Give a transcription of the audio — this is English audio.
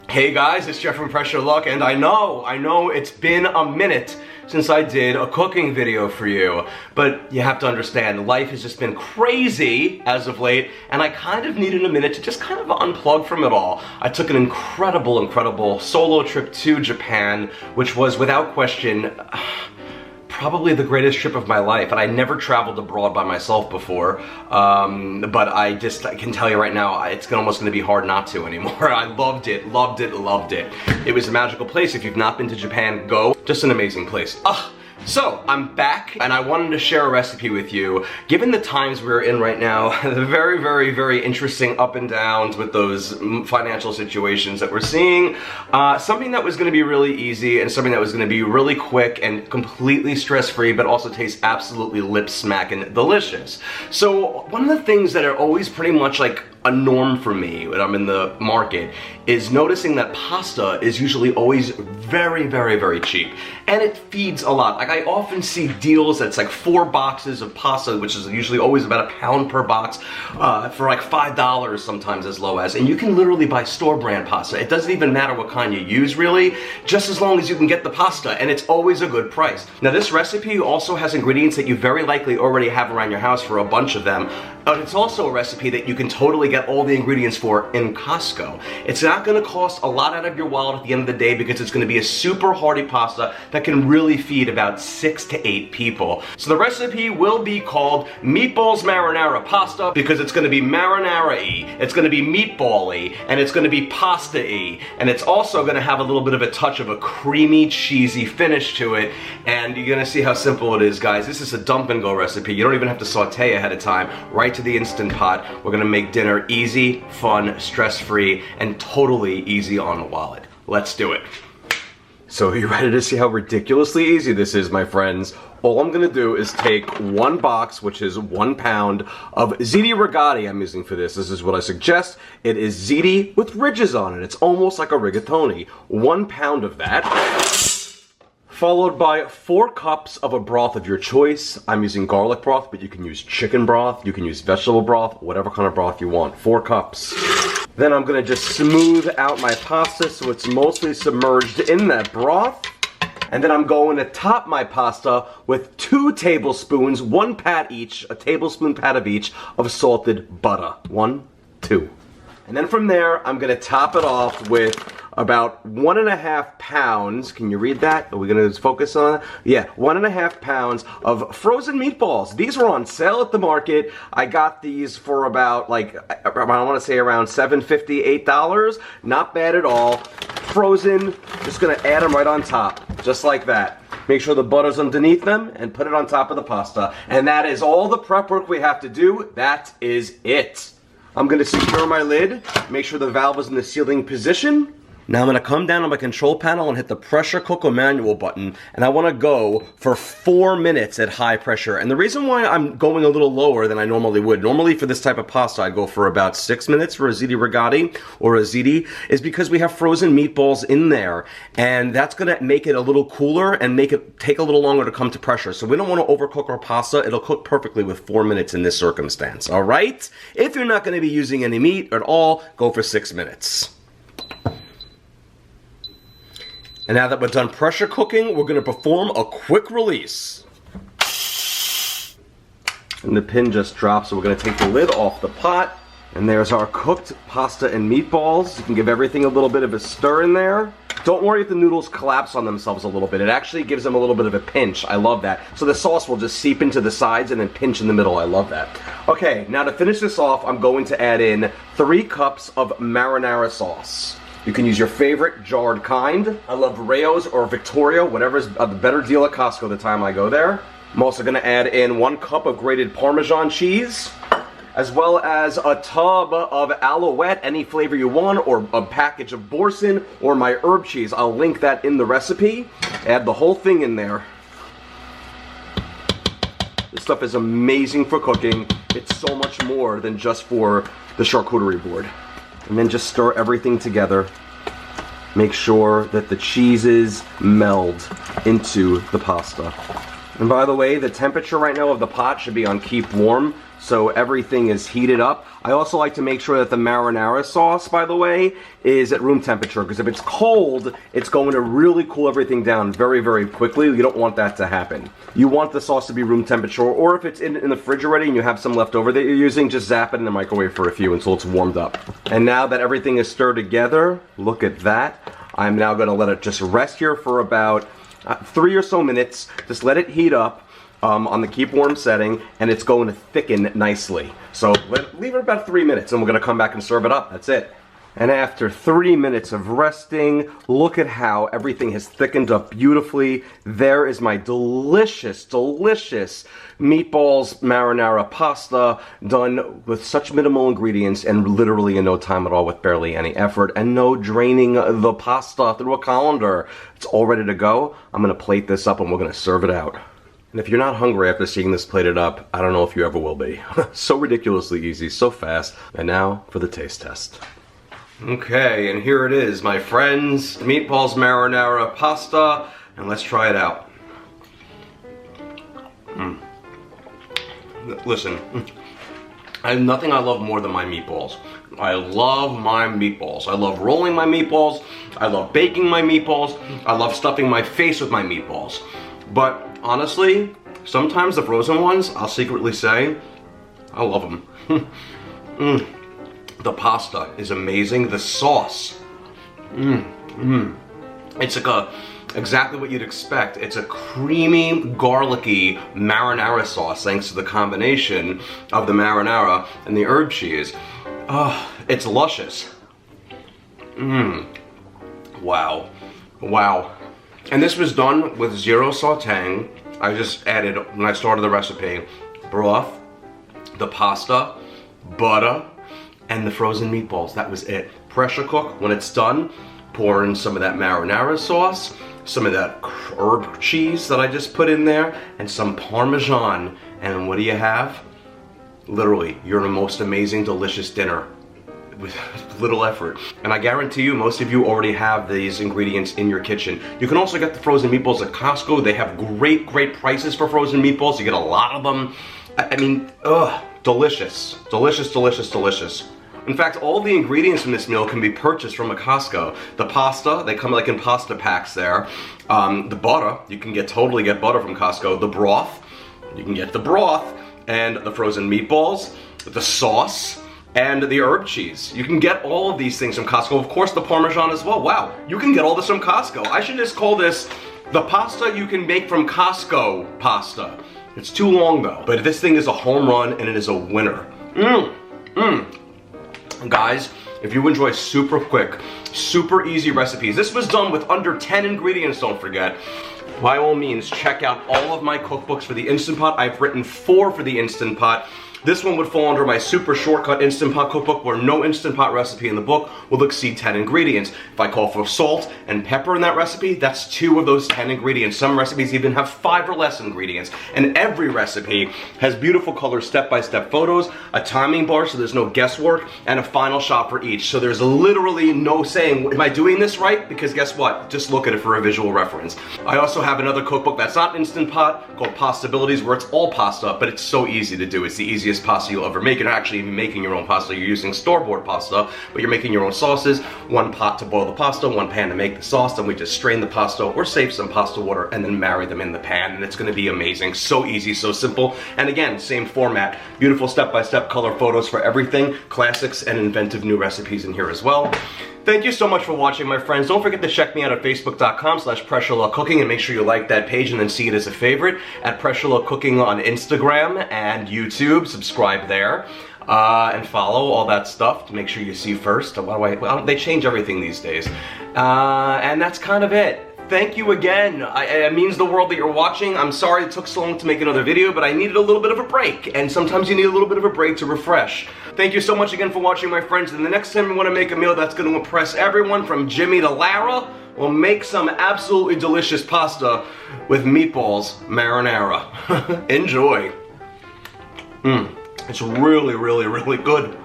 Hey guys, it's Jeff from Pressure Luck, and I know it's been a minute since I did a cooking video for you, but you have to understand, life has just been crazy as of late, and I kind of needed a minute to just kind of unplug from it all. I took an incredible solo trip to Japan, which was without question probably the greatest trip of my life, and I never traveled abroad by myself before, but I can tell you right now, it's almost going to be hard not to anymore. I loved it. It was a magical place. If you've not been to Japan, go. Just an amazing place. So, I'm back, and I wanted to share a recipe with you. Given the times we're in right now, the very interesting up and downs with those financial situations that we're seeing, something that was going to be really easy and something that was going to be really quick and completely stress-free, but also tastes absolutely lip-smacking delicious. So, one of the things that are always pretty much like a norm for me when I'm in the market is noticing that pasta is usually always very cheap, and it feeds a lot. Like, I often see deals that's like 4 boxes of pasta, which is usually always about £1 per box, for like $5 sometimes as low as, and you can literally buy store brand pasta. It doesn't even matter what kind you use really, just as long as you can get the pasta, and it's always a good price. Now this recipe also has ingredients that you very likely already have around your house for a bunch of them, but it's also a recipe that you can totally get all the ingredients for in Costco. It's not going to cost a lot out of your wallet at the end of the day because it's going to be a super hearty pasta that can really feed about 6 to 8 people. So the recipe will be called Meatballs Marinara Pasta because it's going to be marinara-y, it's going to be meatball-y, and it's going to be pasta-y, and it's also going to have a little bit of a touch of a creamy, cheesy finish to it, and you're going to see how simple it is, guys. This is a dump and go recipe. You don't even have to saute ahead of time. Right to the Instant Pot. We're going to make dinner easy, fun, stress-free, and totally easy on the wallet. Let's do it. So are you ready to see how ridiculously easy this is, my friends? All I'm gonna do is take 1 box, which is 1 pound, of ziti rigatoni I'm using for this. This is what I suggest. It is ziti with ridges on it. It's almost like a rigatoni. 1 pound of that, followed by 4 cups of a broth of your choice. I'm using garlic broth, but you can use chicken broth, you can use vegetable broth, whatever kind of broth you want. 4 cups. Then I'm gonna just smooth out my pasta so it's mostly submerged in that broth. And then I'm going to top my pasta with 2 tablespoons, 1 pat each, a tablespoon pat of each, of salted butter. 1, 2. And then from there, I'm gonna top it off with about 1.5 pounds. Can you read that? Are we gonna focus on it? Yeah, 1.5 pounds of frozen meatballs. These were on sale at the market. I got these for about, like, I wanna say around $7.50, $8. Not bad at all. Frozen, just gonna add them right on top, just like that. Make sure the butter's underneath them and put it on top of the pasta. And that is all the prep work we have to do. That is it. I'm gonna secure my lid, make sure the valve is in the sealing position. Now I'm gonna come down on my control panel and hit the pressure cooker manual button, and I wanna go for 4 minutes at high pressure. And the reason why I'm going a little lower than I normally would, normally for this type of pasta I'd go for about 6 minutes for a ziti rigatoni or a ziti, is because we have frozen meatballs in there, and that's gonna make it a little cooler and make it take a little longer to come to pressure. So we don't wanna overcook our pasta. It'll cook perfectly with 4 minutes in this circumstance, all right? If you're not gonna be using any meat at all, go for 6 minutes. And now that we're done pressure cooking, we're gonna perform a quick release. And the pin just dropped, so we're gonna take the lid off the pot. And there's our cooked pasta and meatballs. You can give everything a little bit of a stir in there. Don't worry if the noodles collapse on themselves a little bit. It actually gives them a little bit of a pinch. I love that. So the sauce will just seep into the sides and then pinch in the middle. I love that. Okay, now to finish this off, I'm going to add in 3 cups of marinara sauce. You can use your favorite jarred kind. I love Rayo's or Victoria, whatever's the better deal at Costco the time I go there. I'm also gonna add in 1 cup of grated Parmesan cheese, as well as a tub of Alouette, any flavor you want, or a package of Boursin, or my herb cheese. I'll link that in the recipe. Add the whole thing in there. This stuff is amazing for cooking. It's so much more than just for the charcuterie board. And then just stir everything together. Make sure that the cheeses meld into the pasta. And by the way, the temperature right now of the pot should be on keep warm so everything is heated up. I also like to make sure that the marinara sauce, by the way, is at room temperature, because if it's cold, it's going to really cool everything down very, very quickly. You don't want that to happen. You want the sauce to be room temperature, or if it's in the fridge already and you have some left over that you're using, just zap it in the microwave for a few until it's warmed up. And now that everything is stirred together, look at that. I'm now going to let it just rest here for about 3 or so minutes. Just let it heat up on the keep warm setting, and it's going to thicken nicely. So leave it about 3 minutes, and we're going to come back and serve it up. That's it. And after 3 minutes of resting, look at how everything has thickened up beautifully. There is my delicious, delicious Meatballs Marinara Pasta, done with such minimal ingredients and literally in no time at all, with barely any effort, and no draining the pasta through a colander. It's all ready to go. I'm going to plate this up and we're going to serve it out. And if you're not hungry after seeing this plated up, I don't know if you ever will be. So ridiculously easy, so fast. And now for the taste test. Okay, and here it is, my friends. Meatballs Marinara Pasta, and let's try it out. Listen, I have nothing I love more than my meatballs. I love my meatballs. I love rolling my meatballs. I love baking my meatballs. I love stuffing my face with my meatballs. But honestly, sometimes the frozen ones, I'll secretly say, I love them. The pasta is amazing. The sauce, it's like exactly what you'd expect. It's a creamy, garlicky marinara sauce, thanks to the combination of the marinara and the herb cheese. It's luscious. Wow. Wow. And this was done with zero sauteing. I just added, when I started the recipe, broth, the pasta, butter, and the frozen meatballs. That was it. Pressure cook. When it's done, pour in some of that marinara sauce, some of that herb cheese that I just put in there, and some Parmesan. And what do you have? Literally, your most amazing, delicious dinner with little effort. And I guarantee you, most of you already have these ingredients in your kitchen. You can also get the frozen meatballs at Costco. They have great, great prices for frozen meatballs. You get a lot of them. I mean, delicious. Delicious, delicious, delicious. In fact, all the ingredients in this meal can be purchased from a Costco. The pasta, they come like in pasta packs there. The butter, you can totally get butter from Costco. The broth, you can get the broth. And the frozen meatballs, the sauce, and the herb cheese. You can get all of these things from Costco. Of course, the Parmesan as well. Wow, you can get all this from Costco. I should just call this the pasta you can make from Costco pasta. It's too long though, but this thing is a home run and it is a winner. Guys, if you enjoy super quick, super easy recipes, this was done with under 10 ingredients, don't forget. By all means, check out all of my cookbooks for the Instant Pot. I've written 4 for the Instant Pot. This one would fall under my super shortcut Instant Pot cookbook, where no Instant Pot recipe in the book will exceed 10 ingredients. If I call for salt and pepper in that recipe, that's 2 of those 10 ingredients. Some recipes even have 5 or less ingredients. And every recipe has beautiful color step-by-step photos, a timing bar so there's no guesswork, and a final shot for each. So there's literally no saying, am I doing this right? Because guess what? Just look at it for a visual reference. I also have another cookbook that's not Instant Pot called Pastabilities, where it's all pasta, but it's so easy to do. It's the easiest pasta you'll ever make. You're not actually making your own pasta, you're using store-bought pasta, but you're making your own sauces. 1 pot to boil the pasta, 1 pan to make the sauce, then we just strain the pasta or save some pasta water and then marry them in the pan, and it's going to be amazing. So easy, so simple, and again, same format. Beautiful step-by-step color photos for everything, classics and inventive new recipes in here as well. Thank you so much for watching, my friends. Don't forget to check me out at facebook.com/PressureLawCooking and make sure you like that page and then see it as a favorite. At PressureLawCooking on Instagram and YouTube. Subscribe there. And follow all that stuff to make sure you see first. Well, they change everything these days. And that's kind of it. Thank you again. It means the world that you're watching. I'm sorry it took so long to make another video, but I needed a little bit of a break, and sometimes you need a little bit of a break to refresh. Thank you so much again for watching, my friends, and the next time you want to make a meal that's going to impress everyone from Jimmy to Lara, we'll make some absolutely delicious pasta with meatballs marinara. Enjoy. It's really, really, really good.